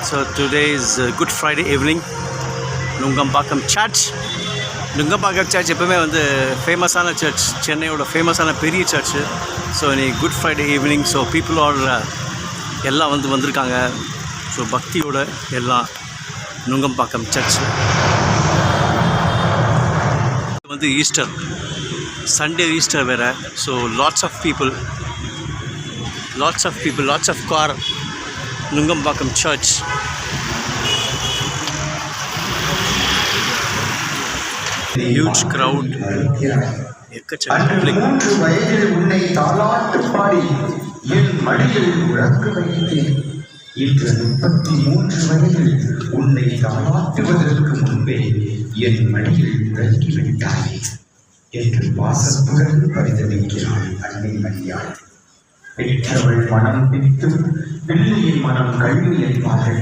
So today is Good Friday evening, Nungambakkam church. Nungambakkam church எப்பவுமே ஃபேமஸான church, சென்னையோட ஃபேமஸான பெரிய சர்ச்சு. ஸோ இன்னைக்கு குட் ஃப்ரைடே ஈவினிங். ஸோ பீப்புளோட எல்லாம் வந்திருக்காங்க. ஸோ பக்தியோட எல்லாம் நுங்கம்பாக்கம் சர்ச்சில். ஈஸ்டர் சண்டே, ஈஸ்டர் வேறு. So lots of people, lots of car, Nungambakkam church. Huge crowd, எக்கச்சக்க. 3 வயதில் உன்னை தாலாட்டு பாடி என் மடியில் உறக்க வைத்தேன். இன்று 33 வயதில் உன்னை தாலாட்டுவதற்கு முன்பே என் மடியில் உறக்கிவிட்டாய் என்று வாசத்துடன் பரிதவிக்கிறாள் அன்னை மரியாள். பெற்றவள் மனம் பித்தும் பிள்ளையின் மனம் கல்வி என்பார்கள்.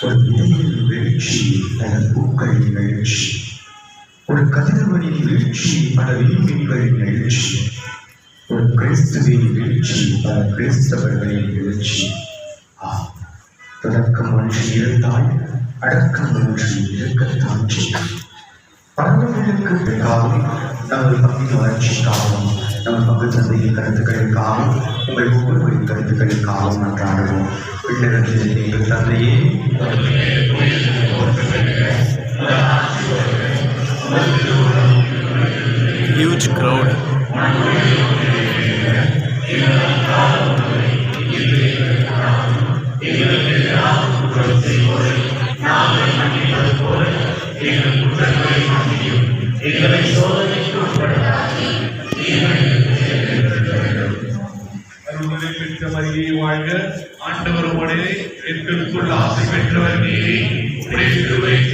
ஒரு விதையின் வீழ்ச்சி பல பூக்களின் எழுச்சி, ஒரு கதிரவனின் வீழ்ச்சி பல விண்மீன்களின் எழுச்சி, ஒரு கிறிஸ்துவின் வீழ்ச்சி பல கிறிஸ்தவர்களின் எழுச்சி. தொடக்கம் ஒன்று இருந்தால் அடக்கம் ஒன்று இருக்கத்தான் செய்யும். பறவைகளுக்கு பிறகாகவும் நமது பங்கின் வளர்ச்சிக்காகவும் நமது பங்கு தந்தையின் கருத்துக்களுக்காகவும் உங்கள் ஒவ்வொருவரின் கருத்துக்களுக்காகவும் அன்றாடுவோம். பிள்ளைகளின் எங்கள் தந்தையே, Huge crowd.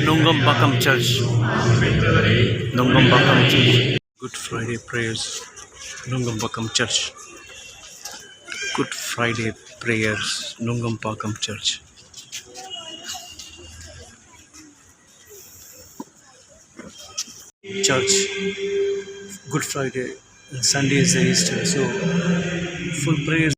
Nungambakkam church, Nungambakkam church. Good Friday prayers, Nungambakkam church. Good Friday prayers, Nungambakkam church. Church, Good Friday, Sunday is Easter, so full prayers.